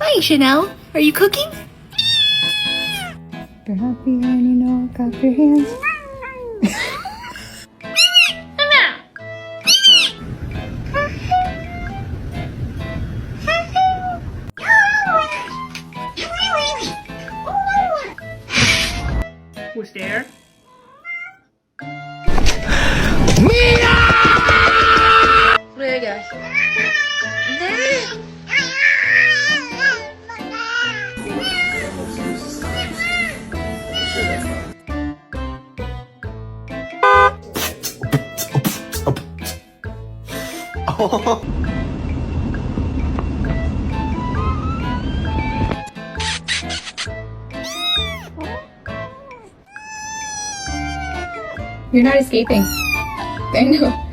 Hi, Chanel. Are you cooking? You're happy when you know clap your hands. Who's there? There, guys. You're not escaping. I know.